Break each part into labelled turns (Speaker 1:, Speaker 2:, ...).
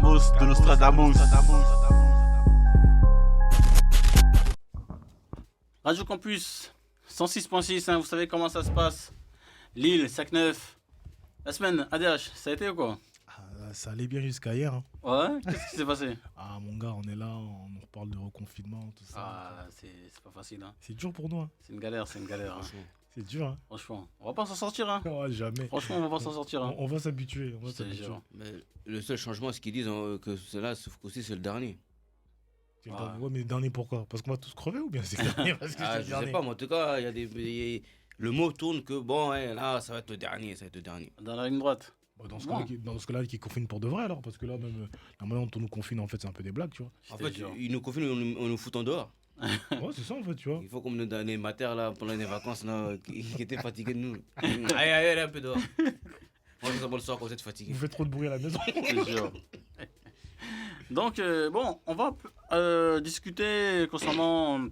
Speaker 1: Nostradamus de Nostradamus.
Speaker 2: Radio Campus 106.6, vous savez comment ça se passe. Lille, Sac-Neuf. La semaine, ADH, ça a été ou quoi?
Speaker 3: Ça allait bien jusqu'à hier. Hein.
Speaker 2: Ouais, qu'est-ce qui s'est passé?
Speaker 3: Ah mon gars, on est là, on nous reparle de reconfinement, tout ça.
Speaker 2: Ah, c'est pas facile. Hein.
Speaker 3: C'est dur pour nous. Hein.
Speaker 2: C'est une galère. Hein.
Speaker 3: C'est dur. Hein.
Speaker 2: Franchement, on va pas s'en sortir. Hein.
Speaker 3: Oh, jamais.
Speaker 2: Franchement, on va pas s'en sortir. Hein.
Speaker 3: On va s'habituer.
Speaker 2: Je te jure.
Speaker 4: Mais le seul changement, c'est qu'ils disent que cela, sauf qu'aussi c'est le dernier.
Speaker 3: Ouais, mais le dernier pourquoi? Parce qu'on va tous crever ou bien c'est le dernier parce que c'est le
Speaker 4: Je
Speaker 3: dernier.
Speaker 4: sais pas, mais en tout cas, le mot tourne que bon, ouais, là, ça va être le dernier,
Speaker 2: Dans la ligne droite.
Speaker 3: Bah, dans ce cas-là, qui confine pour de vrai alors, parce que là, même la manière dont on nous confine, en fait, c'est un peu des blagues, tu vois.
Speaker 4: En fait, ils nous confinent, on nous fout en dehors.
Speaker 3: Ouais, c'est ça, en fait, tu vois.
Speaker 4: Il faut qu'on nous donne les matères là, pendant les vacances là, qui étaient fatigués de nous. Allez, un peu dehors. Moi, je le soir quand vous êtes fatigué.
Speaker 3: Vous faites trop de bruit à la maison.
Speaker 2: Je te jure. Donc, bon, on va discuter concernant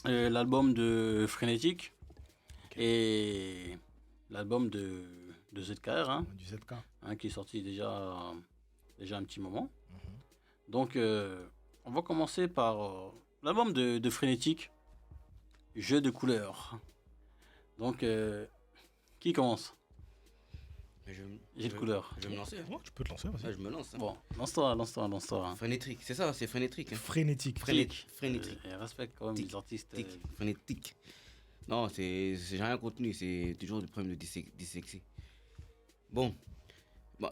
Speaker 2: l'album de Frénétique et l'album de ZKR, hein,
Speaker 3: Du 7K.
Speaker 2: qui est sorti déjà un petit moment. Donc, on va commencer par l'album de Frénétique, Jeu de couleurs. Donc, qui commence? Jeu de couleurs.
Speaker 4: Je vais me lancer.
Speaker 3: Ouais, tu peux te lancer, vas-y.
Speaker 4: Ouais, je me lance. Hein.
Speaker 2: Bon, lance-toi. Hein.
Speaker 4: Frénétique, c'est ça, c'est frénétique. Hein.
Speaker 3: Frénétique.
Speaker 4: Frénétique.
Speaker 2: Respecte quand même les artistes.
Speaker 4: Frénétique. Non, j'ai rien contenu, c'est toujours le problème de dyslexie. Bon,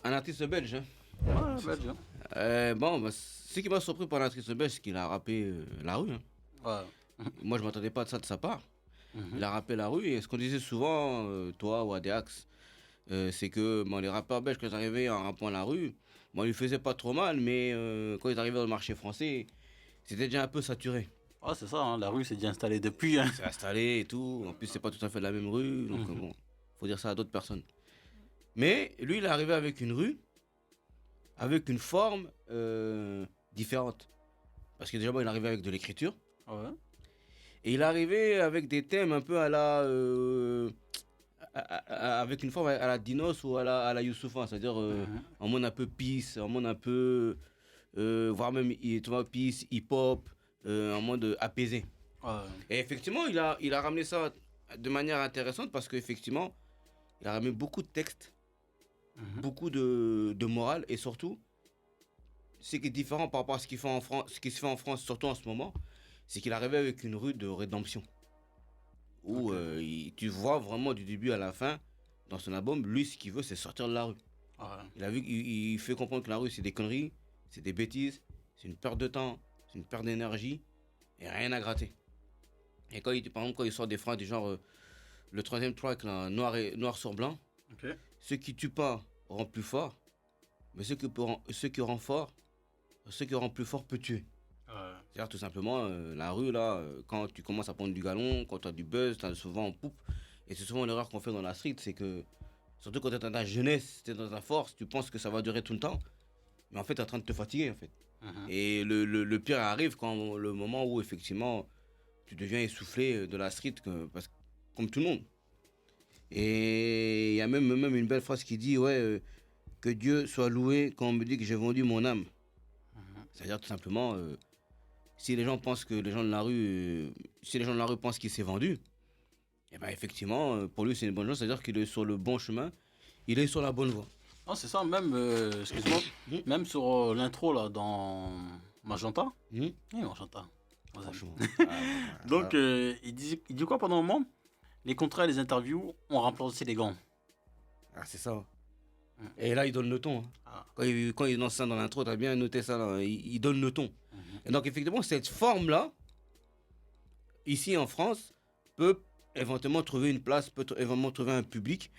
Speaker 4: un artiste belge. Hein.
Speaker 2: Ouais, belge. Hein.
Speaker 4: Ce qui m'a surpris par l'artiste belge, c'est qu'il a rappé la rue. Hein.
Speaker 2: Ouais.
Speaker 4: Moi, je m'attendais pas à ça de sa part. Il a rappé la rue, et ce qu'on disait souvent, toi ou Adeax, c'est que les rappeurs belges, quand ils arrivaient en rappant la rue, ils lui faisaient pas trop mal, mais quand ils arrivaient dans le marché français, c'était déjà un peu saturé.
Speaker 2: Ah, c'est ça, hein, la rue s'est déjà installée depuis. Hein.
Speaker 4: C'est installé et tout. En plus, c'est pas tout à fait la même rue, donc bon, faut dire ça à d'autres personnes. Mais lui, il est arrivé avec une rue, avec une forme différente. Parce que déjà, il est arrivé avec de l'écriture.
Speaker 2: Ouais.
Speaker 4: Et il est arrivé avec des thèmes un peu à la. Avec une forme à la Dinos ou à la Youssoupha, c'est-à-dire en mode un peu peace, en mode un peu. Voire même, tu vois, peace, hip-hop, en mode apaisé.
Speaker 2: Ouais.
Speaker 4: Et effectivement, il a ramené ça de manière intéressante parce qu'effectivement, il a ramené beaucoup de textes, beaucoup de morale et surtout, ce qui est différent par rapport à ce qui se fait en France, surtout en ce moment, c'est qu'il arrivait avec une rue de rédemption. Où tu vois vraiment du début à la fin, dans son album, lui, ce qu'il veut, c'est sortir de la rue.
Speaker 2: Ouais.
Speaker 4: Il a vu qu'il fait comprendre que la rue, c'est des conneries, c'est des bêtises, c'est une perte de temps, c'est une perte d'énergie et rien à gratter. Et par exemple, quand il sort des phrases du genre le troisième track, là, noir sur blanc,
Speaker 2: Okay.
Speaker 4: ce qui tue pas rend plus fort, mais ce qui rend plus fort peut tuer. C'est-à-dire tout simplement, la rue, là, quand tu commences à prendre du galon, quand tu as du buzz, tu as souvent en poupe. Et c'est souvent l'erreur qu'on fait dans la street, c'est que, surtout quand tu es dans ta jeunesse, tu es dans ta force, tu penses que ça va durer tout le temps. Mais en fait, tu es en train de te fatiguer, en fait. Et le pire arrive quand le moment où, effectivement, tu deviens essoufflé de la street, comme tout le monde. Et il y a même une belle phrase qui dit, que Dieu soit loué quand on me dit que j'ai vendu mon âme. C'est-à-dire tout simplement... si les gens pensent que les gens de la rue pensent qu'il s'est vendu, et ben effectivement, pour lui c'est une bonne chose, c'est-à-dire qu'il est sur le bon chemin, il est sur la bonne voie.
Speaker 2: Non, c'est ça, même, excuse-moi, même sur l'intro là, dans Magenta. Oui, Magenta.
Speaker 4: Franchement.
Speaker 2: Donc, il dit quoi pendant un moment? Les contrats et les interviews ont remplacé les gants.
Speaker 4: Ah, c'est ça. Et là, il donne le ton. Hein.
Speaker 2: Ah.
Speaker 4: Quand il lance ça dans l'intro, t'as bien noté ça là, il donne le ton. Et donc, effectivement, cette forme-là, ici en France, peut éventuellement trouver une place, peut éventuellement trouver un public,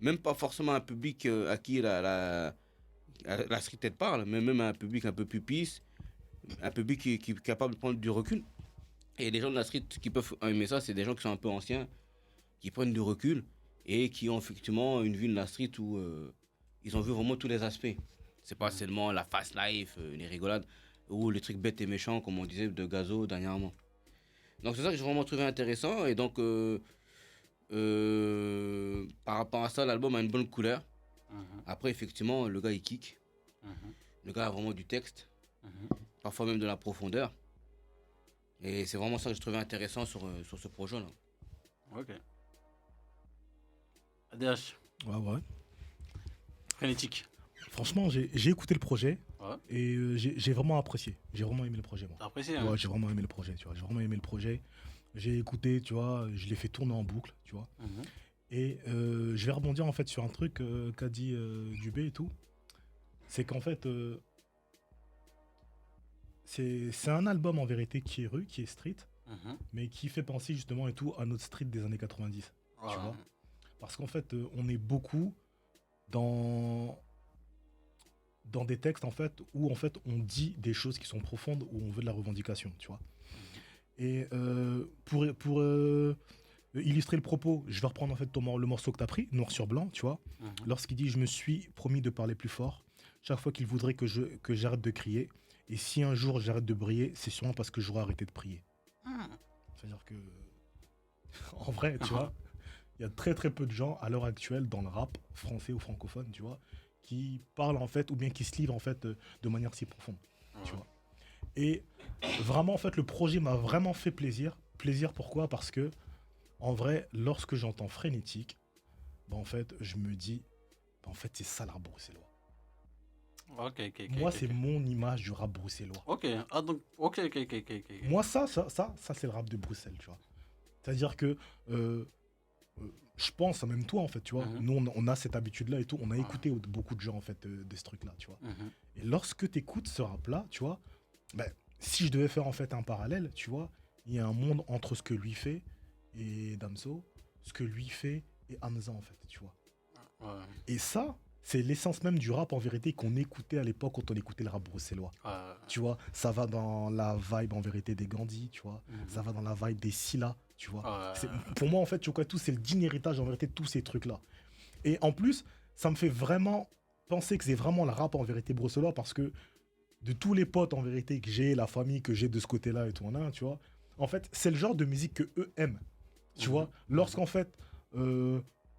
Speaker 4: même pas forcément un public à qui la street parle, mais même un public un peu plus peace, un public qui est capable de prendre du recul. Et les gens de la street qui peuvent aimer ça, c'est des gens qui sont un peu anciens, qui prennent du recul et qui ont effectivement une vie de la street où ils ont vu vraiment tous les aspects. C'est pas seulement la fast life, les rigolades, ou les trucs bêtes et méchants, comme on disait de Gazo dernièrement. Donc c'est ça que j'ai vraiment trouvé intéressant. Et donc, par rapport à ça, l'album a une bonne couleur. Après, effectivement, le gars, il kick. Le gars a vraiment du texte, parfois même de la profondeur. Et c'est vraiment ça que je trouvais intéressant sur ce projet-là.
Speaker 2: Ok. ADH.
Speaker 3: Ouais.
Speaker 2: Frénétique.
Speaker 3: Franchement, j'ai écouté le projet
Speaker 2: Ouais.
Speaker 3: et j'ai vraiment apprécié. J'ai vraiment aimé le projet, moi.
Speaker 2: T'as apprécié, hein?
Speaker 3: Ouais, j'ai vraiment aimé le projet, tu vois. J'ai vraiment aimé le projet. J'ai écouté, tu vois, je l'ai fait tourner en boucle, tu vois. Et je vais rebondir en fait sur un truc qu'a dit Dubé et tout. C'est qu'en fait, c'est un album en vérité qui est rue, qui est street, mais qui fait penser justement et tout à notre street des années 90.
Speaker 2: Ouais.
Speaker 3: Tu vois. Parce qu'en fait, on est beaucoup dans des textes en fait où en fait on dit des choses qui sont profondes, où on veut de la revendication, tu vois. Et pour illustrer le propos, je vais reprendre en fait le morceau que tu as pris, noir sur blanc, tu vois. Lorsqu'il dit « Je me suis promis de parler plus fort, chaque fois qu'il voudrait que j'arrête de crier, et si un jour j'arrête de briller, c'est sûrement parce que j'aurai arrêté de prier. » C'est-à-dire que, en vrai, tu vois, il y a très très peu de gens à l'heure actuelle dans le rap français ou francophone, tu vois, qui parlent en fait, ou bien qui se livrent en fait de manière si profonde, tu vois. Et vraiment, en fait, le projet m'a vraiment fait plaisir. Plaisir, pourquoi? Parce que, en vrai, lorsque j'entends frénétique, bah, en fait, je me dis, bah, en fait, c'est ça le rap bruxellois.
Speaker 2: Ok.
Speaker 3: Moi, c'est mon image du rap bruxellois.
Speaker 2: Ok. Ah, donc, ok.
Speaker 3: Moi, ça c'est le rap de Bruxelles, tu vois. C'est-à-dire que, je pense, même toi, en fait, tu vois, nous, on a cette habitude-là et tout, on a écouté beaucoup de gens, en fait, de ce truc-là, tu vois. Et lorsque tu écoutes ce rap-là, tu vois, ben, si je devais faire en fait un parallèle, tu vois, il y a un monde entre ce que lui fait et Damso, ce que lui fait et Hamza en fait, tu vois.
Speaker 2: Ouais.
Speaker 3: Et ça, c'est l'essence même du rap en vérité qu'on écoutait à l'époque quand on écoutait le rap bruxellois. Tu vois, ça va dans la vibe en vérité des Gandhi, tu vois, ça va dans la vibe des Silla, tu vois. Pour moi en fait, tu vois, tout c'est le digne héritage en vérité de tous ces trucs-là. Et en plus, ça me fait vraiment penser que c'est vraiment le rap en vérité bruxellois parce que de tous les potes en vérité que j'ai, la famille que j'ai de ce côté-là et tout, tu vois, en fait, c'est le genre de musique que eux aiment. Tu vois, lorsqu'en fait,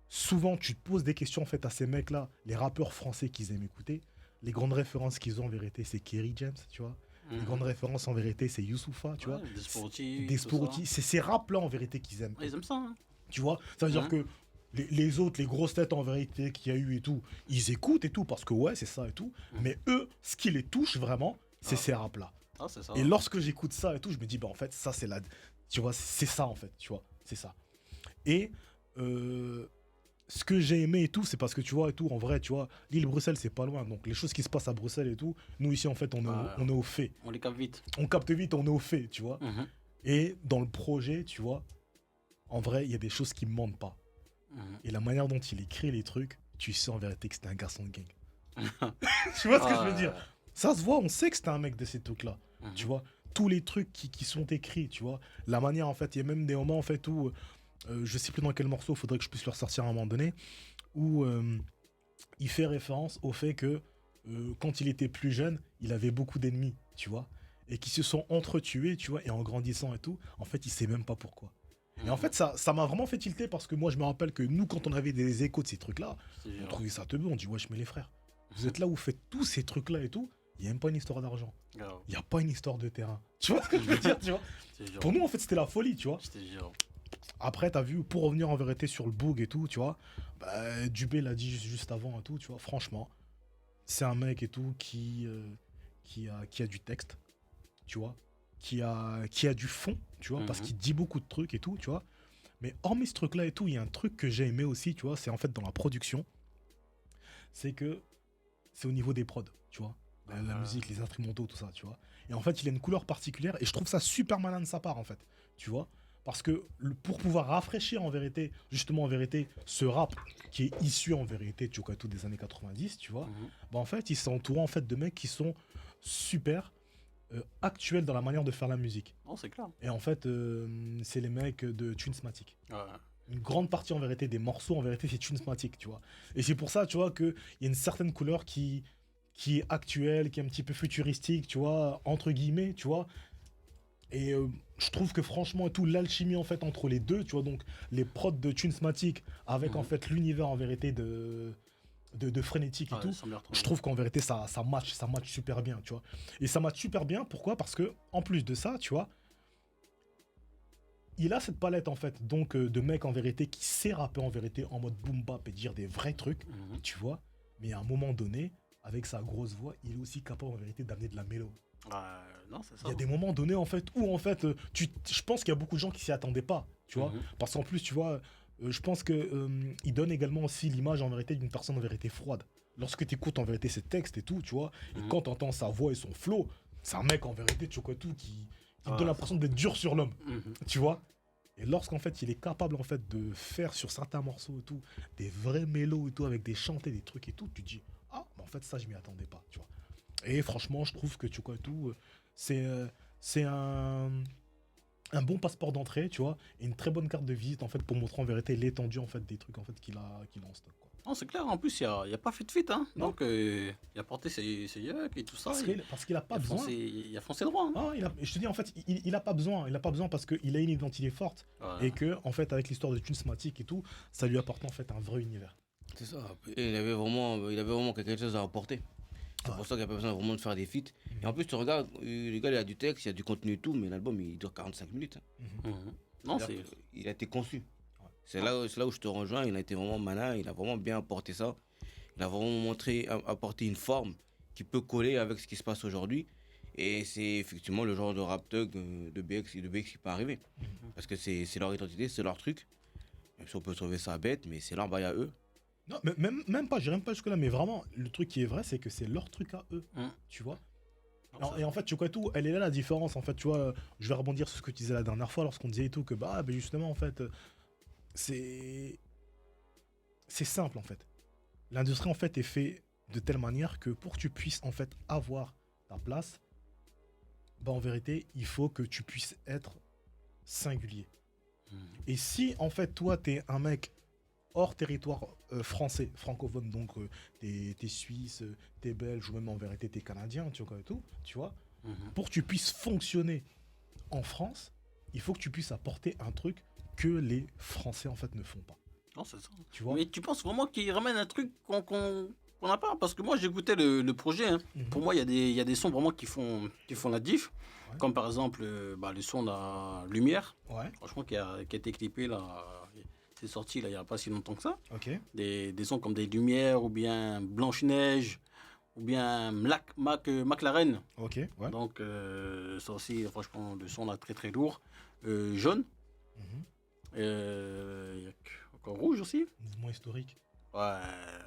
Speaker 3: souvent tu te poses des questions en fait à ces mecs-là, les rappeurs français qu'ils aiment écouter, les grandes références qu'ils ont en vérité, c'est Kerry James, tu vois. Les grandes références en vérité, c'est Youssoupha, tu vois. Des Sporty, c'est ces raps-là en vérité qu'ils aiment.
Speaker 2: Ils aiment ça, hein.
Speaker 3: Tu vois, ça veut dire que les autres, les grosses têtes en vérité qu'il y a eu et tout, ils écoutent et tout, parce que ouais, c'est ça et tout. Mais eux, ce qui les touche vraiment, c'est ces raps-là.
Speaker 2: C'est ça.
Speaker 3: Et lorsque j'écoute ça et tout, je me dis, bah en fait, ça c'est la... Tu vois, c'est ça en fait, tu vois, c'est ça. Et ce que j'ai aimé et tout, c'est parce que tu vois et tout, en vrai, tu vois, l'île Bruxelles, c'est pas loin. Donc les choses qui se passent à Bruxelles et tout, nous ici, en fait, on est au fait.
Speaker 2: On les capte vite.
Speaker 3: On capte vite, on est au fait, tu vois. Et dans le projet, tu vois, en vrai, il y a des choses qui me mentent pas. Et la manière dont il écrit les trucs, tu sais en vérité que c'était un garçon de gang. Tu vois ce que je veux dire? Ça se voit, on sait que c'était un mec de ces trucs-là. Tu vois, tous les trucs qui sont écrits, tu vois. La manière, en fait, il y a même des moments, en fait, où, je sais plus dans quel morceau, il faudrait que je puisse le ressortir à un moment donné, où il fait référence au fait que quand il était plus jeune, il avait beaucoup d'ennemis, tu vois. Et qui se sont entretués, tu vois, et en grandissant et tout, en fait, il sait même pas pourquoi. Et en fait, ça m'a vraiment fait tilter parce que moi, je me rappelle que nous, quand on avait des échos de ces trucs-là, on trouvait ça teubé. On dit, wesh, mais les frères, vous êtes là où vous faites tous ces trucs-là et tout, il n'y a même pas une histoire d'argent. Il n'y a pas une histoire de terrain. Tu vois ce que je veux dire, tu vois? Pour nous, en fait, c'était la folie, tu vois. Après, t'as vu, pour revenir en vérité sur le boog et tout, tu vois, bah, Dubé l'a dit juste avant et tout, tu vois, franchement, c'est un mec et tout qui a du texte, tu vois, qui a du fond, tu vois, parce qu'il dit beaucoup de trucs et tout, tu vois. Mais hormis ce truc-là et tout, il y a un truc que j'ai aimé aussi, tu vois, c'est en fait dans la production, c'est que c'est au niveau des prods, tu vois. La musique, les instrumentaux, tout ça, tu vois. Et en fait, il a une couleur particulière et je trouve ça super malin de sa part, en fait, tu vois. Parce que pour pouvoir rafraîchir en vérité, justement en vérité, ce rap qui est issu en vérité de Tchoukatou des années 90, tu vois, bah en fait, il s'est entouré en fait de mecs qui sont super actuels dans la manière de faire la musique.
Speaker 2: Oh, c'est clair.
Speaker 3: Et en fait, c'est les mecs de Tunesmatic. Une grande partie en vérité des morceaux, en vérité, c'est Tunesmatic, tu vois. Et c'est pour ça, tu vois, qu'il y a une certaine couleur qui est actuelle, qui est un petit peu futuristique, tu vois, entre guillemets, tu vois. Et je trouve que franchement, tout l'alchimie en fait entre les deux, tu vois, donc les prods de Tunesmatic avec en fait l'univers en vérité de Frénétique et tout, je trouve qu'en vérité, ça match super bien, tu vois. Et ça match super bien, pourquoi ? Parce que, en plus de ça, tu vois, il a cette palette, en fait, donc, de mecs, en vérité, qui sait rapper, en vérité, en mode boom bap et dire des vrais trucs, tu vois. Mais à un moment donné, avec sa grosse voix, il est aussi capable, en vérité, d'amener de la mélo.
Speaker 2: Non, c'est ça.
Speaker 3: Il y a des moments donnés, en fait, où, en fait, je pense qu'il y a beaucoup de gens qui s'y attendaient pas, tu vois. Parce qu'en plus, tu vois, je pense que il donne également aussi l'image, en vérité, d'une personne, en vérité, froide. Lorsque tu écoutes, en vérité, ses textes et tout, tu vois, et quand tu entends sa voix et son flow, c'est un mec, en vérité, tu vois, tout, qui donne l'impression d'être dur sur l'homme, tu vois. Et lorsqu'en fait, il est capable, en fait, de faire sur certains morceaux et tout, des vrais mélos et tout, avec des chantés, des trucs et tout, tu te dis, ah, mais en fait, ça, je m'y attendais pas, tu vois. Et franchement, je trouve que, tu vois, tout, c'est un bon passeport d'entrée, tu vois, et une très bonne carte de visite, en fait, pour montrer en vérité l'étendue, en fait, des trucs, en fait, qu'il a en stock, quoi.
Speaker 2: Non, c'est clair, en plus, il n'y a pas fait de feat, hein. Donc, il a porté ses yucks et tout ça.
Speaker 3: Parce qu'il a pas besoin.
Speaker 2: Il a foncé droit. Hein.
Speaker 3: Ah, je te dis, en fait, il a pas besoin. Il a pas besoin parce qu'il a une identité forte. Et que, en fait, avec l'histoire de Tunesmatic et tout, ça lui apporte, en fait, un vrai univers.
Speaker 4: C'est ça. Et il avait vraiment quelque chose à apporter. C'est pour ça qu'il n'y a pas besoin vraiment de faire des feats. Et en plus, tu regardes, le gars, il a du texte, il y a du contenu et tout, mais l'album, il dure 45 minutes.
Speaker 2: Non,
Speaker 4: il a été conçu. C'est là où je te rejoins. Il a été vraiment malin. Il a vraiment bien apporté ça. Il a vraiment apporté une forme qui peut coller avec ce qui se passe aujourd'hui. Et c'est effectivement le genre de rap thug de BX qui peut arriver. Parce que c'est leur identité, c'est leur truc. Même si on peut trouver ça bête, mais c'est leur bail à eux.
Speaker 3: Non, mais même pas, j'irai même pas jusque-là. Mais vraiment, le truc qui est vrai, c'est que c'est leur truc à eux. Tu vois. Et en fait, tu vois tout, elle est là la différence. En fait, tu vois, je vais rebondir sur ce que tu disais la dernière fois lorsqu'on disait et tout que, bah justement, en fait. C'est simple en fait. L'industrie en fait est faite de telle manière que pour que tu puisses en fait avoir ta place, bah en vérité, il faut que tu puisses être singulier. Et si en fait toi t'es un mec hors territoire français, francophone, donc t'es suisse, t'es belge ou même en vérité t'es canadien, tu vois, et tout, tu vois, pour que tu puisses fonctionner en France, il faut que tu puisses apporter un truc que les Français en fait ne font pas.
Speaker 2: Non, c'est ça.
Speaker 3: Tu vois.
Speaker 2: Mais tu penses vraiment qu'il ramène un truc qu'on n'a pas ? Parce que moi j'écoutais le projet. Hein. Pour moi, il y a des sons vraiment qui font la diff. Comme par exemple le son de la Lumière. Franchement, qui a été clippé là. C'est sorti là, il n'y a pas si longtemps que ça. Des sons comme des Lumières ou bien Blanche-Neige ou bien McLaren. Donc ça aussi, franchement, le son là très très lourd. Jaune. Il y a encore Rouge aussi.
Speaker 3: Mouvement historique.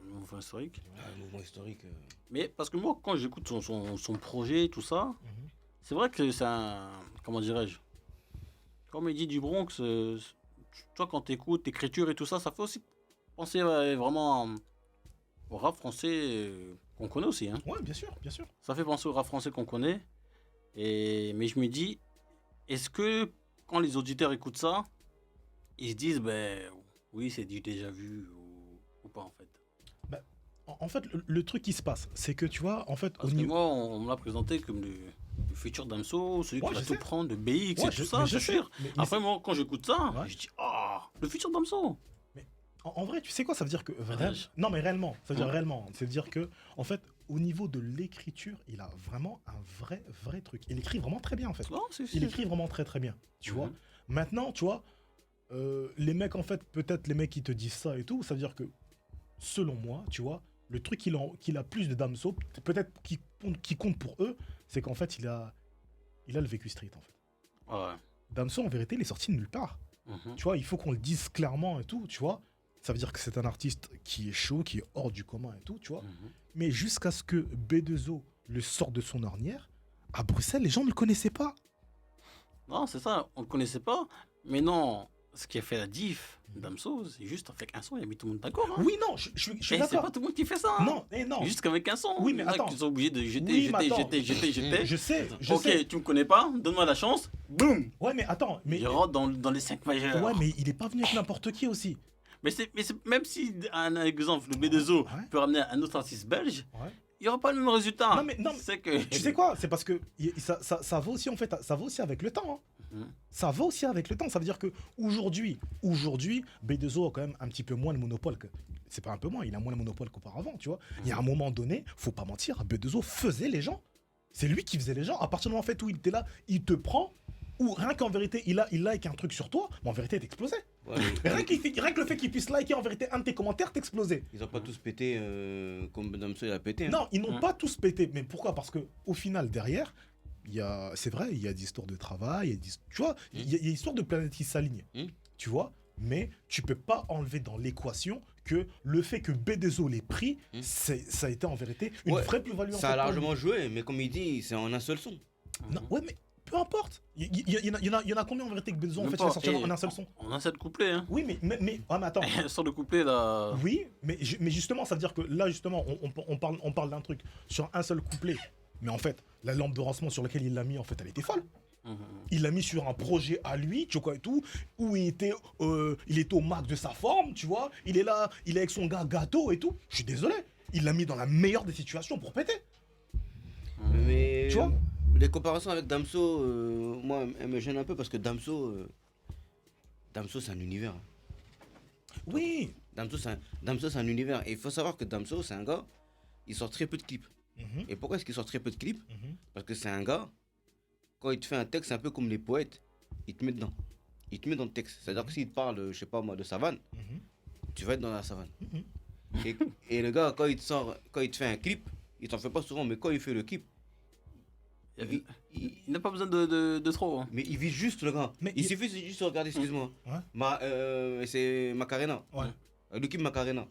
Speaker 2: Mouvement historique.
Speaker 4: Mouvement historique.
Speaker 2: Mais parce que moi, quand j'écoute son projet, tout ça, c'est vrai que c'est un. Comment dirais-je ? Comme il dit du Bronx, toi, quand tu écoutes l'écriture et tout ça, ça fait aussi penser vraiment au rap français qu'on connaît aussi. Hein.
Speaker 3: Ouais, bien sûr, bien sûr.
Speaker 2: Ça fait penser au rap français qu'on connaît. Mais je me dis, est-ce que quand les auditeurs écoutent ça, ils se disent, oui, c'est du déjà vu ou pas en fait.
Speaker 3: En fait, le truc qui se passe, c'est que tu vois, en fait...
Speaker 2: Parce que moi, on me l'a présenté comme le futur Damso, celui qui va tout prendre, de BX et tout ça, c'est sûr. Après, moi, quand j'écoute ça, je dis, le futur Damso.
Speaker 3: Mais en vrai, tu sais quoi, ça veut dire que... Non, mais réellement, ça veut dire réellement. Ça veut dire que, en fait, au niveau de l'écriture, il a vraiment un vrai truc. Il écrit vraiment très bien, en fait. Il écrit vraiment très très bien, tu vois. Maintenant, tu vois... les mecs en fait, peut-être les mecs qui te disent ça et tout, ça veut dire que selon moi, tu vois, le truc qu'il a plus de Damso, peut-être qui compte pour eux, c'est qu'en fait il a le vécu street en fait. Damso en vérité il est sorti de nulle part. Tu vois, il faut qu'on le dise clairement et tout, tu vois. Ça veut dire que c'est un artiste qui est chaud, qui est hors du commun et tout, tu vois. Mais jusqu'à ce que B2O le sorte de son ornière, à Bruxelles les gens ne le connaissaient pas.
Speaker 2: Non, c'est ça, on le connaissait pas, mais non. Ce qui a fait la diff, Damso, c'est juste avec un son, il a mis tout le monde d'accord. Hein.
Speaker 3: Oui, non, je suis d'accord.
Speaker 2: C'est pas tout le monde qui fait ça. Hein.
Speaker 3: Non.
Speaker 2: Juste qu'avec un son.
Speaker 3: Oui, mais attends.
Speaker 2: Ils sont obligés de jeter.
Speaker 3: Je sais.
Speaker 2: Ok, tu me connais pas, donne-moi la chance. Boum.
Speaker 3: Ouais, mais attends.
Speaker 2: Il rentre dans les 5 majeurs.
Speaker 3: Ouais, mais il est pas venu avec n'importe qui aussi.
Speaker 2: Mais même si, un exemple, le B2O peut ramener un autre artiste belge, il n'y aura pas le même résultat.
Speaker 3: Non, mais
Speaker 2: c'est que...
Speaker 3: Tu sais quoi ? C'est parce que ça va aussi en fait, ça va aussi avec le temps. Hein. Ça va aussi avec le temps. Ça veut dire qu'aujourd'hui, B2O a quand même un petit peu moins le monopole que... C'est pas un peu moins, il a moins le monopole qu'auparavant, tu vois. Il y a un moment donné, faut pas mentir, B2O faisait les gens. C'est lui qui faisait les gens. À partir du moment en fait, où il était là, il te prend, ou rien qu'en vérité, il like un truc sur toi, mais en vérité, t'explosais. Ouais, rien que le fait qu'il puisse liker en vérité un de tes commentaires, t'explosais.
Speaker 4: Ils ont pas tous pété comme Damso il a pété. Hein.
Speaker 3: Non, ils n'ont pas tous pété. Mais pourquoi? Parce qu'au final, derrière, c'est vrai, il y a des histoires de travail, tu vois, il y a des histoires de planètes qui s'alignent. Tu vois, mais tu peux pas enlever dans l'équation que le fait que B2O l'ait pris, ça a été en vérité une vraie plus-value.
Speaker 4: Ça a largement joué, mais comme il dit, c'est en un seul son.
Speaker 3: Non, ouais, mais peu importe. Il y en a combien en vérité que B2O en fait, il a sorti en un seul son?
Speaker 2: On a 7 couplets, hein.
Speaker 3: Oui, mais attends.
Speaker 2: Sur le couplet, là...
Speaker 3: Oui, mais justement, ça veut dire que là, justement, on parle d'un truc sur un seul couplet. Mais en fait, la lampe de rancement sur laquelle il l'a mis, en fait, elle était folle. Il l'a mis sur un projet à lui, tu vois, et tout, où il était au max de sa forme, tu vois. Il est là, il est avec son gars gâteau et tout. Je suis désolé. Il l'a mis dans la meilleure des situations pour péter.
Speaker 4: Mais
Speaker 3: tu vois,
Speaker 4: les comparaisons avec Damso, moi, elles me gênent un peu parce que Damso, c'est un univers.
Speaker 3: Oui.
Speaker 4: Damso, c'est un univers. Et il faut savoir que Damso, c'est un gars, il sort très peu de clips. Et pourquoi est-ce qu'il sort très peu de clips? Parce que c'est un gars, quand il te fait un texte, c'est un peu comme les poètes, il te met dedans. Il te met dans le texte. C'est-à-dire que s'il te parle, je sais pas moi, de savane, tu vas être dans la savane. Et le gars, quand il te fait un clip, il t'en fait pas souvent, mais quand il fait le clip,
Speaker 2: il n'a pas besoin de trop. Hein.
Speaker 4: Mais il vit juste, le gars. Mais il suffit juste de regarder, excuse-moi. C'est Macarena.
Speaker 3: Ouais.
Speaker 4: Le clip Macarena.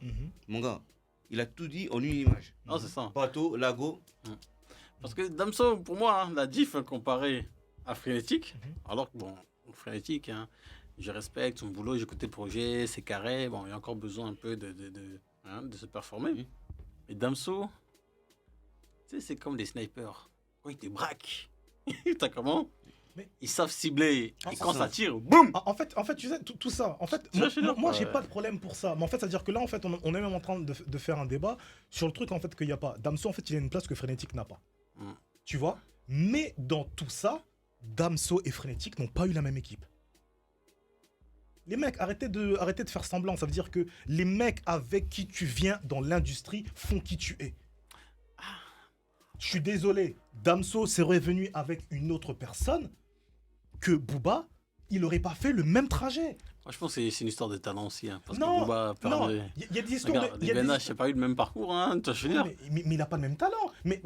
Speaker 4: Mon gars, il a tout dit en une image.
Speaker 2: Ah, c'est ça.
Speaker 4: Bateau, lago.
Speaker 2: Parce que Damso, pour moi, hein, la diff comparée à Frénétique, alors que bon, Frénétique, hein, je respecte son boulot, j'écoute le projet, c'est carré, bon, il y a encore besoin un peu de se performer. Et Damso, tu sais, c'est comme des snipers. Quand ils te braquent, t'as comment? Ils savent cibler. Et quand ça tire, boum!
Speaker 3: En fait, tu sais, tout ça, en fait, moi j'ai pas de problème pour ça. Mais en fait, c'est-à-dire que là, en fait, on est même en train de faire un débat sur le truc, en fait, qu'il n'y a pas. Damso, en fait, il a une place que Frénétique n'a pas. Tu vois? Mais dans tout ça, Damso et Frénétique n'ont pas eu la même équipe. Les mecs, arrêtez de faire semblant. Ça veut dire que les mecs avec qui tu viens dans l'industrie font qui tu es. Je suis désolé, Damso serait venu avec une autre personne que Booba, il n'aurait pas fait le même trajet.
Speaker 2: Moi, je pense que c'est une histoire de talent aussi. Hein, parce
Speaker 3: non,
Speaker 2: que Booba perdait.
Speaker 3: Il y a des histoires
Speaker 2: de. BNH n'a pas eu le même parcours, hein, tu veux dire.
Speaker 3: Mais il n'a pas le même talent. Mais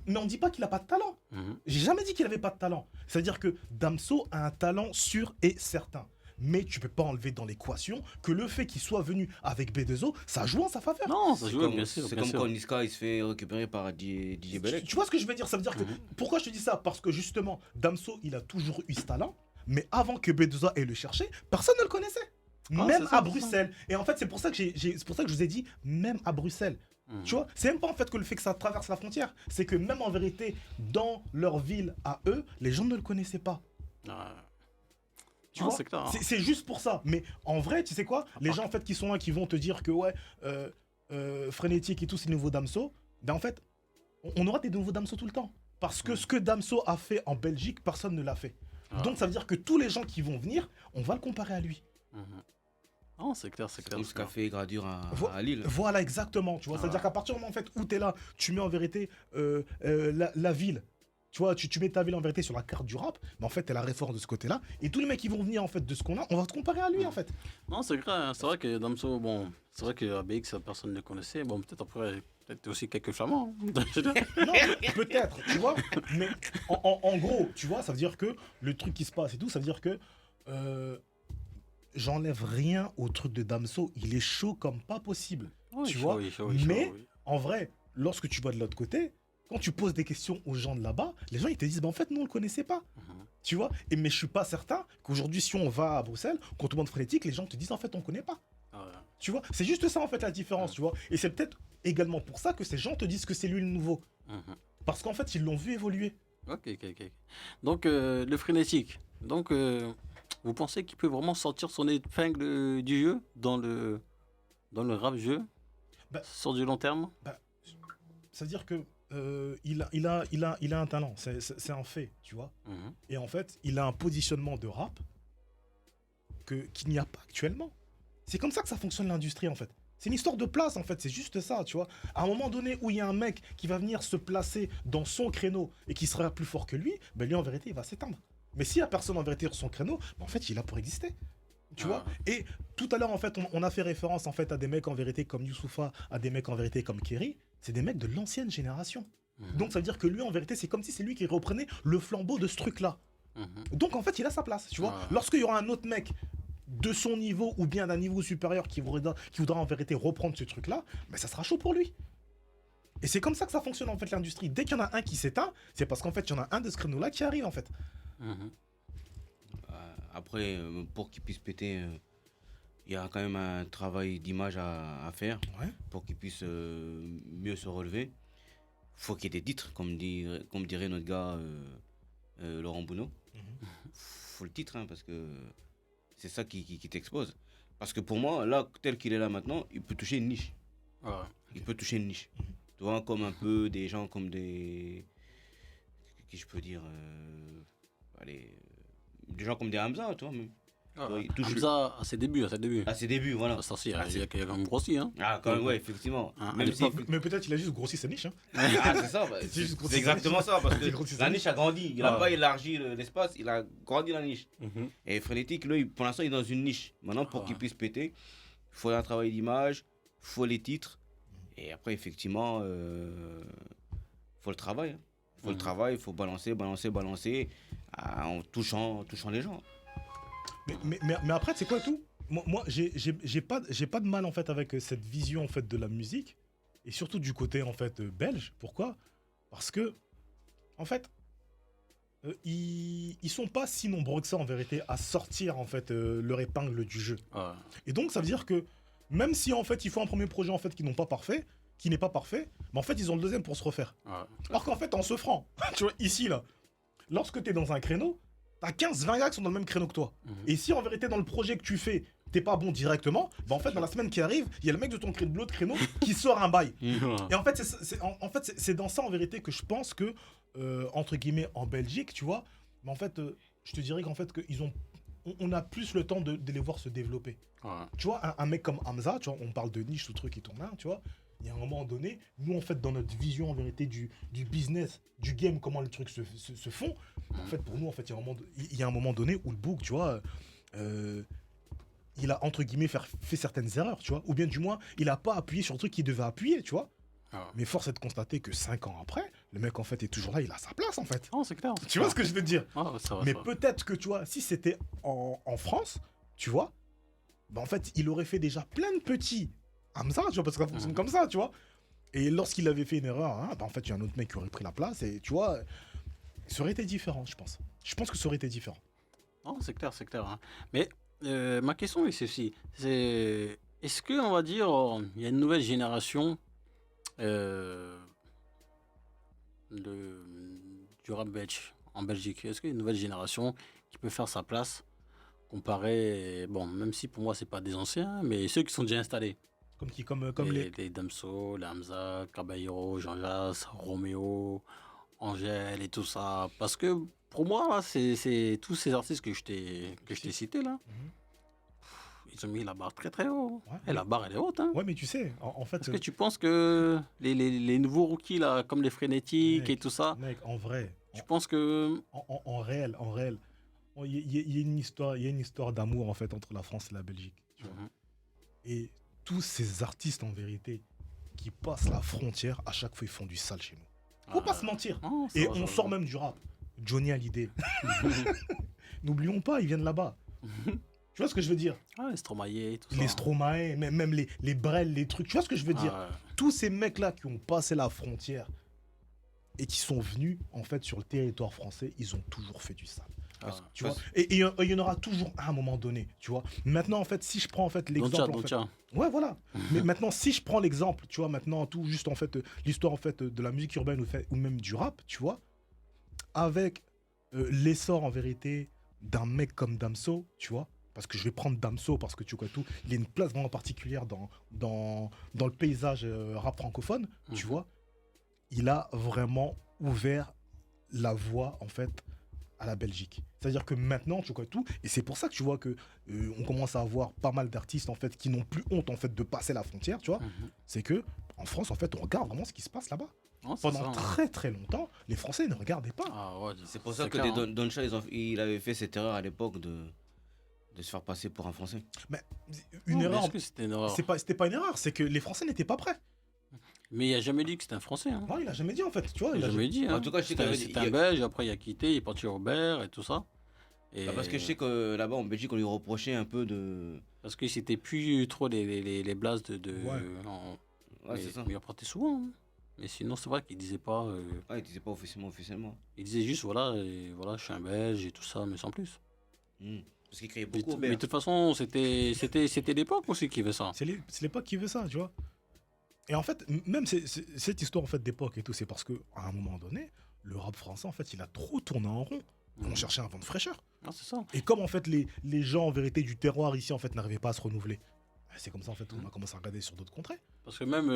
Speaker 3: on dit pas qu'il n'a pas de talent. J'ai jamais dit qu'il n'avait pas de talent. C'est-à-dire que Damso a un talent sûr et certain. Mais tu peux pas enlever dans l'équation que le fait qu'il soit venu avec B2O, ça joue en sa faveur.
Speaker 2: Non, ça joue bien sûr.
Speaker 4: C'est comme quand Niska il se fait récupérer par DJ Belek.
Speaker 3: Tu vois ce que je veux dire? Ça veut dire que pourquoi je te dis ça? Parce que justement, Damso, il a toujours eu ce talent, mais avant que B2O ait le cherché, personne ne le connaissait. Même à Bruxelles. Et en fait, c'est pour ça que je vous ai dit, même à Bruxelles. Tu vois, c'est même pas en fait que le fait que ça traverse la frontière, c'est que même en vérité, dans leur ville à eux, les gens ne le connaissaient pas. Tu vois,
Speaker 2: c'est, hein.
Speaker 3: C'est juste pour ça. Mais en vrai, tu sais quoi? Les gens en fait qui sont là, qui vont te dire que ouais, Frénétique et tout, c'est nouveau Damso. Ben en fait, on aura des nouveaux Damso tout le temps. Parce que ce que Damso a fait en Belgique, personne ne l'a fait. Donc ça veut dire que tous les gens qui vont venir, on va le comparer à lui.
Speaker 2: Non, c'est clair, c'est clair.
Speaker 4: Comme ce qu'a fait Gradure à Lille.
Speaker 3: Voilà, exactement. Tu vois, c'est-à-dire qu'à partir du moment en fait, où tu es là, tu mets en vérité la ville. Tu vois, tu mets ta ville en vérité sur la carte du rap, mais en fait, t'es la référence de ce côté-là. Et tous les mecs qui vont venir en fait de ce qu'on a, on va te comparer à lui en fait.
Speaker 2: Non, c'est vrai, hein. C'est vrai que Damso, bon, c'est vrai que ABX, personne ne le connaissait. Bon, peut-être après, peut-être aussi quelques flamands.
Speaker 3: Non, peut-être, tu vois. Mais en gros, tu vois, ça veut dire que le truc qui se passe et tout, ça veut dire que j'enlève rien au truc de Damso. Il est chaud comme pas possible.
Speaker 2: Oui,
Speaker 3: tu
Speaker 2: chaud,
Speaker 3: vois.
Speaker 2: oui,
Speaker 3: mais en vrai, lorsque tu vas de l'autre côté, quand tu poses des questions aux gens de là-bas, les gens ils te disent bah en fait nous on le connaissait pas. Tu vois. Et mais je suis pas certain qu'aujourd'hui si on va à Bruxelles, quand on demande Frénétique, les gens te disent en fait on connaît pas. Tu vois. C'est juste ça en fait la différence, tu vois. Et c'est peut-être également pour ça que ces gens te disent que c'est lui le nouveau. Parce qu'en fait ils l'ont vu évoluer.
Speaker 2: Ok. Donc le Frénétique. Donc vous pensez qu'il peut vraiment sortir son épingle du jeu dans le rap jeu sur du long terme?
Speaker 3: C'est-à-dire que il a un talent, c'est un fait, tu vois. Et en fait, il a un positionnement de rap qu'il n'y a pas actuellement. C'est comme ça que ça fonctionne l'industrie, en fait. C'est une histoire de place, en fait, c'est juste ça, tu vois. À un moment donné où il y a un mec qui va venir se placer dans son créneau et qui sera plus fort que lui, ben lui, en vérité, il va s'éteindre. Mais s'il n'y a personne, en vérité, sur son créneau, ben en fait, il est là pour exister. Tu vois. Et tout à l'heure, en fait, on a fait référence, en fait, à des mecs, en vérité, comme Youssoupha, à des mecs, en vérité, comme Kerry. C'est des mecs de l'ancienne génération. Donc, ça veut dire que lui, en vérité, c'est comme si c'est lui qui reprenait le flambeau de ce truc-là. Donc, en fait, il a sa place, tu vois. Lorsqu'il y aura un autre mec de son niveau ou bien d'un niveau supérieur qui voudra en vérité reprendre ce truc-là, mais ça sera chaud pour lui. Et c'est comme ça que ça fonctionne en fait l'industrie. Dès qu'il y en a un qui s'éteint, c'est parce qu'en fait il y en a un de ce créneau-là qui arrive en fait.
Speaker 4: Après, pour qu'il puisse péter, il y a quand même un travail d'image à faire pour qu'il puisse mieux se relever. Faut qu'il y ait des titres, comme dirait notre gars Laurent Bounot. Faut le titre, hein, parce que c'est ça qui t'expose. Parce que pour moi, là, tel qu'il est là maintenant, il peut toucher une niche. Il peut toucher une niche. Tu vois, comme un peu des gens comme des... Qui je peux dire allez, des gens comme des Hamza, tu vois. Même.
Speaker 2: Hamza, à ses débuts.
Speaker 4: À ses débuts, voilà.
Speaker 2: Ça, il a quand même grossi, hein.
Speaker 4: Quand même, ouais, effectivement.
Speaker 3: Mais peut-être il a juste grossi sa niche, hein.
Speaker 4: C'est ça, c'est exactement ça, parce que la niche a grandi. Il n'a pas élargi l'espace, il a grandi la niche. Et Frénétique, lui, pour l'instant, il est dans une niche. Maintenant, pour qu'il puisse péter, il faut un travail d'image, il faut les titres. Et après, effectivement, faut le travail. Il faut le travail, il faut balancer en touchant les gens.
Speaker 3: Mais après, c'est quoi tout? Moi, j'ai pas de mal en fait avec cette vision en fait de la musique et surtout du côté en fait belge. Pourquoi? Parce que en fait, ils sont pas si nombreux que ça en vérité à sortir en fait leur épingle du jeu. Et donc ça veut dire que même si en fait il faut un premier projet en fait qui n'est pas parfait, mais en fait ils ont le deuxième pour se refaire. Alors qu'en fait en se franc, tu vois ici là, lorsque tu es dans un créneau, t'as 15-20 gars qui sont dans le même créneau que toi. Et si en vérité dans le projet que tu fais, t'es pas bon directement, bah en fait dans la semaine qui arrive, il y a le mec de l'autre créneau qui sort un bail. Et en fait c'est dans ça en vérité que je pense que entre guillemets en Belgique, tu vois, mais en fait je te dirais qu'en fait on a plus le temps de les voir se développer. Tu vois un mec comme Hamza, tu vois, on parle de niche, ce truc qui tourne là, tu vois. Il y a un moment donné, nous en fait dans notre vision en vérité du business, du game, comment les trucs se font, en fait pour nous en fait il y a un moment donné où le book, tu vois, il a entre guillemets fait certaines erreurs, tu vois, ou bien du moins il a pas appuyé sur le truc qu'il devait appuyer, tu vois. Mais force est de constater que 5 ans après, le mec en fait est toujours là, il a sa place en fait.
Speaker 2: C'est clair.
Speaker 3: Tu vois ce que je veux te dire? Mais
Speaker 2: ça
Speaker 3: peut-être que tu vois, si c'était en France, tu vois, bah en fait il aurait fait déjà plein de petits Hamza, tu vois, parce que ça fonctionne comme ça, tu vois. Et lorsqu'il avait fait une erreur, hein, bah en fait, il y a un autre mec qui aurait pris la place et tu vois, ça aurait été différent, je pense. Je pense que ça aurait été différent.
Speaker 2: C'est clair. Hein. Mais ma question est ceci. Est-ce que, on va dire, il y a une nouvelle génération du rap belge en Belgique? Est-ce qu'il y a une nouvelle génération qui peut faire sa place comparé, bon, même si pour moi, c'est pas des anciens, mais ceux qui sont déjà installés?
Speaker 3: Comme qui, comme
Speaker 2: les Damso, les Hamza, Caballero, Jean-Jas, Roméo, Angèle et tout ça. Parce que pour moi, là, c'est tous ces artistes que je t'ai cités là. Ils ont mis la barre très très haut. Et la barre elle est haute. Hein.
Speaker 3: Ouais, mais tu sais, en fait.
Speaker 2: Est-ce que tu penses que les nouveaux rookies là, comme les Frénétiques et tout ça.
Speaker 3: Mec, en vrai.
Speaker 2: Tu penses que.
Speaker 3: En réel. Il y a une histoire d'amour en fait entre la France et la Belgique. Tu vois. Et tous ces artistes en vérité qui passent la frontière, à chaque fois ils font du sale chez nous. Faut pas se mentir. Et on sort même du rap. Johnny Hallyday. N'oublions pas, ils viennent là-bas. Tu vois ce que je veux dire?
Speaker 2: Les Stromae et tout ça.
Speaker 3: Les Stromae, même les Brel, les trucs. Tu vois ce que je veux dire? Tous ces mecs-là qui ont passé la frontière et qui sont venus en fait sur le territoire français, ils ont toujours fait du sale. Tu vois, et il y en aura toujours un moment donné, tu vois. Maintenant, en fait, si je prends en fait l'exemple, ouais, voilà. Mais maintenant, si je prends l'exemple, tu vois, maintenant tout juste en fait l'histoire en fait de la musique urbaine ou même du rap, tu vois, avec l'essor en vérité d'un mec comme Damso, tu vois, parce que je vais prendre Damso parce que tu vois tout, il a une place vraiment particulière dans le paysage rap francophone, tu vois. il a vraiment ouvert la voie, en fait, à la Belgique. C'est-à-dire que maintenant, tu vois tout, et c'est pour ça que tu vois que on commence à avoir pas mal d'artistes, en fait, qui n'ont plus honte, en fait, de passer la frontière, tu vois. C'est que, en France, en fait, on regarde vraiment ce qui se passe là-bas.
Speaker 2: Non, c'est
Speaker 3: Pendant
Speaker 2: ça,
Speaker 3: très très longtemps, les Français ne regardaient pas.
Speaker 2: Ah ouais,
Speaker 4: C'est pour ça que
Speaker 2: clair,
Speaker 4: les
Speaker 2: hein.
Speaker 4: Don Shah, il avait fait cette erreur à l'époque de se faire passer pour un Français.
Speaker 3: Mais
Speaker 2: Non,
Speaker 3: une
Speaker 2: mais
Speaker 3: erreur,
Speaker 2: est-ce que c'était une erreur?
Speaker 3: c'était pas une erreur, c'est que les Français n'étaient pas prêts.
Speaker 2: Mais il a jamais dit que c'était un Français. Hein.
Speaker 3: Non, il a jamais dit, en fait, tu vois.
Speaker 2: Il a jamais dit. Hein.
Speaker 4: En tout cas, je sais
Speaker 2: C'était
Speaker 4: qu'il
Speaker 2: c'était un Belge, après il a quitté, il est parti au Robert et tout ça. Et
Speaker 4: Parce que je sais que là-bas en Belgique, on lui reprochait un peu de.
Speaker 2: Parce que c'était plus trop les blases de...
Speaker 3: Ouais.
Speaker 4: Ouais,
Speaker 2: mais,
Speaker 4: c'est ça.
Speaker 2: mais il en portait souvent. Hein. Mais sinon, c'est vrai qu'il disait pas...
Speaker 4: Ouais, il disait pas officiellement.
Speaker 2: il disait juste, voilà, voilà, je suis un Belge et tout ça, mais sans plus.
Speaker 4: Parce qu'il criait
Speaker 2: Mais
Speaker 4: beaucoup au
Speaker 2: mais de toute façon, c'était l'époque aussi qui fait ça.
Speaker 3: C'est l'époque qui veut ça, tu vois. Et en fait, même cette histoire en fait d'époque et tout, c'est parce que à un moment donné, le rap français en fait, il a trop tourné en rond. On cherchait un vent de fraîcheur.
Speaker 2: Ah, c'est ça.
Speaker 3: Et comme en fait les gens en vérité du terroir ici en fait n'arrivaient pas à se renouveler, c'est comme ça en fait qu'on a commencé à regarder sur d'autres contrées.
Speaker 2: Parce que même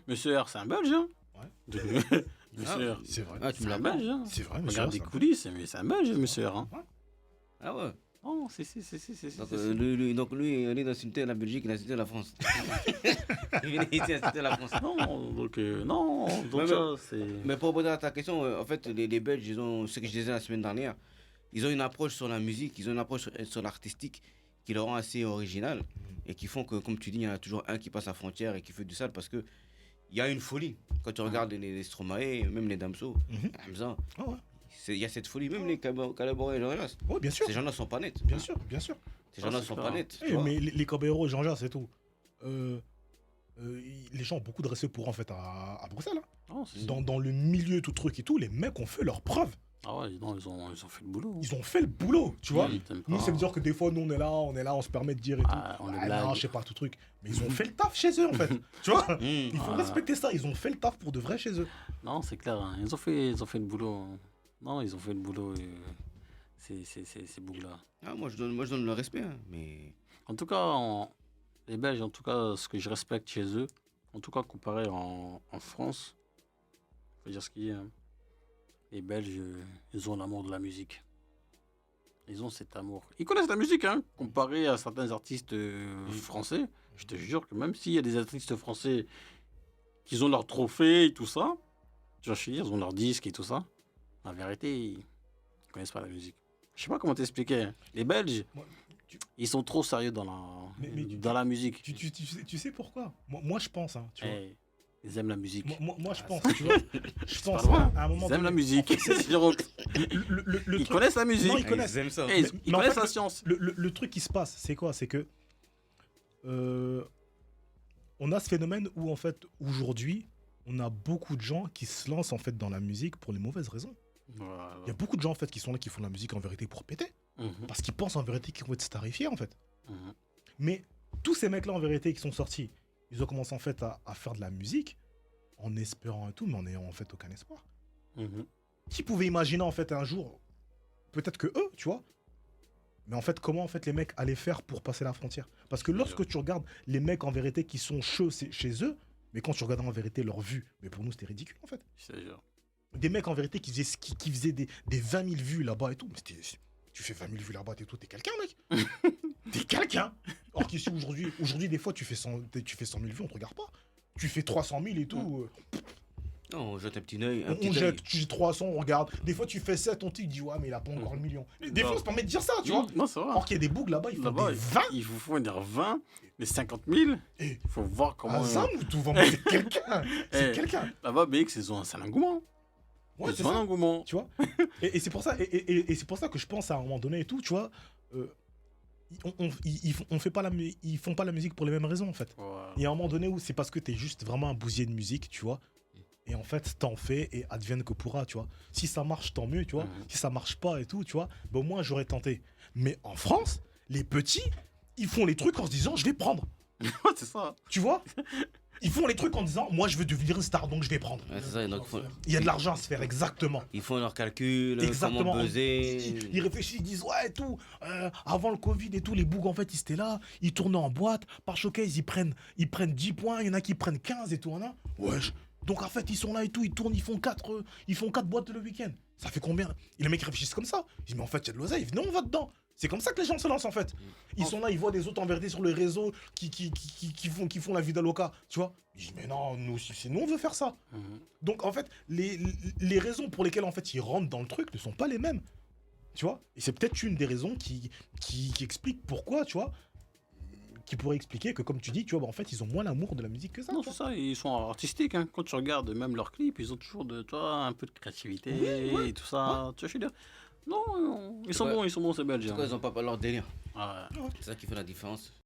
Speaker 2: Monsieur R, c'est un Belge. Hein.
Speaker 3: Ouais.
Speaker 2: Monsieur R,
Speaker 3: C'est vrai.
Speaker 4: Ah, tu
Speaker 2: c'est
Speaker 4: me
Speaker 2: un
Speaker 4: l'as pas.
Speaker 2: Belge. Hein.
Speaker 3: C'est vrai, monsieur.
Speaker 2: Regarde les coulisses, mais c'est un Belge, Monsieur R. Hein.
Speaker 4: Ah ouais.
Speaker 2: Oh, si.
Speaker 4: Donc lui, il est insulté la Belgique, il a insulté la France. Il vient ici insulter la France.
Speaker 2: Non, donc
Speaker 4: Ouais,
Speaker 2: ça, c'est...
Speaker 4: Mais pour répondre à ta question, en fait, les Belges, ils ont, ce que je disais la semaine dernière, ils ont une approche sur la musique, ils ont une approche sur l'artistique qui leur rend assez originale et qui font que, comme tu dis, il y en a toujours un qui passe la frontière et qui fait du sale parce que il y a une folie. Quand tu regardes les Stromae, même les Damso, Hamza,
Speaker 3: Ah ouais.
Speaker 4: il y a cette folie, même les Calaboro et Jorelas.
Speaker 3: Ouais, bien sûr.
Speaker 4: Ces gens-là sont pas nets.
Speaker 3: Bien sûr, bien sûr.
Speaker 4: Ces gens-là
Speaker 2: c'est
Speaker 4: sont
Speaker 2: clair.
Speaker 4: pas nets. tu
Speaker 3: Eh,
Speaker 4: vois.
Speaker 3: mais les Caballero et Jean-Jacques, c'est tout. Les gens ont beaucoup de respect pour eux, en fait à Bruxelles. Hein.
Speaker 2: Oh, c'est...
Speaker 3: Dans le milieu, tout truc et tout, les mecs ont fait leurs preuves.
Speaker 2: Ah ouais, non, ils ont fait le boulot.
Speaker 3: Ils ont fait le boulot, tu vois.
Speaker 2: Ils t'aiment
Speaker 3: Nous,
Speaker 2: pas.
Speaker 3: ça veut dire que des fois, nous, on est là, on se permet de dire et
Speaker 2: Ah,
Speaker 3: tout.
Speaker 2: on est
Speaker 3: Ah,
Speaker 2: blague.
Speaker 3: non, je sais pas, tout truc. Mais ils ont fait le taf chez eux, en fait. Tu vois. Il faut
Speaker 2: Ah.
Speaker 3: respecter ça. Ils ont fait le taf pour de vrai chez eux.
Speaker 2: Non, c'est clair. Hein. Ils ont fait le boulot. Non, ils ont fait le boulot. Ces bougs-là.
Speaker 4: Ah, moi, je donne le respect. Hein, mais
Speaker 2: En tout cas, les Belges, en tout cas, ce que je respecte chez eux, en tout cas comparé en France, faut dire ce qu'il y a. Hein. Les Belges, ils ont l'amour de la musique. Ils ont cet amour. Ils connaissent la musique, hein, comparé à certains artistes français. Je te jure que même s'il y a des artistes français qui ont leur trophée et tout ça, tu vois, je veux dire, ils ont leur disque et tout ça, en vérité, ils connaissent pas la musique. Je sais pas comment t'expliquer. Hein. Les Belges,
Speaker 3: Moi,
Speaker 2: ils sont trop sérieux dans la musique.
Speaker 3: Tu sais pourquoi moi, je pense, hein, tu vois.
Speaker 2: Eh, ils aiment la musique.
Speaker 3: Moi, je pense, tu vois. Je pense
Speaker 2: Pas loin.
Speaker 3: à un moment
Speaker 2: Ils aiment la
Speaker 3: donné,
Speaker 2: musique.
Speaker 3: en fait,
Speaker 2: ils
Speaker 3: truc-
Speaker 2: connaissent la musique.
Speaker 3: Non, ils connaissent.
Speaker 4: ils aiment ça.
Speaker 2: Eh, ils
Speaker 3: Mais en
Speaker 2: connaissent
Speaker 3: fait,
Speaker 2: la science.
Speaker 3: Le truc qui se passe, c'est quoi? C'est que on a ce phénomène où en fait aujourd'hui, on a beaucoup de gens qui se lancent en fait dans la musique pour les mauvaises raisons.
Speaker 2: Voilà.
Speaker 3: Il y a beaucoup de gens en fait qui sont là qui font de la musique en vérité pour péter,
Speaker 2: Mhm,
Speaker 3: parce qu'ils pensent en vérité qu'ils vont être starifiés en fait.
Speaker 2: mhm.
Speaker 3: Mais tous ces mecs-là en vérité qui sont sortis, ils ont commencé en fait à faire de la musique en espérant et tout, mais en n'ayant en fait aucun espoir.
Speaker 2: Mhm.
Speaker 3: Qui pouvait imaginer en fait un jour, peut-être que eux, tu vois, mais en fait comment en fait les mecs allaient faire pour passer la frontière? Parce que lorsque tu regardes les mecs en vérité qui sont chauds chez eux, mais quand tu regardes en vérité leur vue, mais pour nous c'était ridicule en fait.
Speaker 2: Je te jure.
Speaker 3: Des mecs en vérité qui faisaient des 20 000 vues là-bas et tout, mais tu fais 20 000 vues là-bas et tout, t'es quelqu'un mec. T'es quelqu'un. Or qu'ici aujourd'hui des fois tu fais 100 000 vues, on te regarde pas. Tu fais 300 000 et tout.
Speaker 4: Non, on jette un petit œil.
Speaker 3: On jette, tu dis 300, on regarde. Des fois, tu fais 7, on te dit, ouais, mais il a pas encore le million. Et des
Speaker 2: Non.
Speaker 3: fois, on se permet de dire ça, tu vois.
Speaker 2: Non, c'est vrai.
Speaker 3: Or qu'il y a des bougs là-bas, ils font
Speaker 2: Là-bas,
Speaker 3: des 20.
Speaker 2: il vous faut dire 20, les 50 000.
Speaker 3: Et
Speaker 2: Il faut voir comment.
Speaker 3: un zam ou tout, vraiment, c'est quelqu'un. C'est
Speaker 2: Eh.
Speaker 3: quelqu'un.
Speaker 2: Là-bas, BX, ils ont un engouement.
Speaker 3: Ouais, c'est
Speaker 2: Ils ont un
Speaker 3: ça.
Speaker 2: engouement.
Speaker 3: Tu vois. Et c'est pour ça, et c'est pour ça que je pense à un moment donné et tout, tu vois. Ils font pas la musique pour les mêmes raisons, en fait.
Speaker 2: Voilà.
Speaker 3: Il y a un moment donné où c'est parce que t'es juste vraiment un bousier de musique, tu vois. Et en fait, t'en fais et advienne que pourra, tu vois. Si ça marche, tant mieux, tu vois. Si ça marche pas et tout, tu vois, ben au moins j'aurais tenté. Mais en France, les petits, ils font les trucs en se disant, je vais prendre.
Speaker 2: C'est ça.
Speaker 3: Tu vois. Ils font les trucs en disant, moi je veux devenir une star, donc je vais prendre.
Speaker 4: Ouais, c'est ça, donc,
Speaker 3: Il y a de l'argent à se faire, exactement.
Speaker 4: ils font leurs calculs,
Speaker 3: Exactement.
Speaker 4: comment buzzer.
Speaker 3: Ils réfléchissent, ils disent ouais et tout. Avant le Covid et tout, les bougs en fait ils étaient là, ils tournaient en boîte. Par showcase ils prennent 10 points, il y en a qui prennent 15 et tout. Hein. Wesh, Donc en fait, ils sont là et tout, ils tournent, ils font 4 boîtes le week-end. Ça fait combien? Et les mecs réfléchissent comme ça. Ils disent, mais en fait, il y a de l'oseille, venez, on va dedans. C'est comme ça que les gens se lancent en fait. Ils sont là, ils voient des autres en vérité sur le réseau qui font la vie d'Aloca, tu vois. Ils disent, mais non, nous, c'est nous, on veut faire ça. Donc en fait, les raisons pour lesquelles en fait ils rentrent dans le truc ne sont pas les mêmes. Tu vois. Et c'est peut-être une des raisons qui explique pourquoi, tu vois. Qui pourrait expliquer que, comme tu dis, tu vois, bah, en fait, ils ont moins l'amour de la musique que ça.
Speaker 2: Non, c'est ça, ils sont artistiques. Hein. Quand tu regardes même leurs clips, ils ont toujours un peu de créativité et tout ça. Tu vois, je veux dire. Non, ils sont bons, ces Belges.
Speaker 4: Pourquoi ils n'ont pas leur délire?
Speaker 2: Ouais.
Speaker 4: C'est ça qui fait la différence.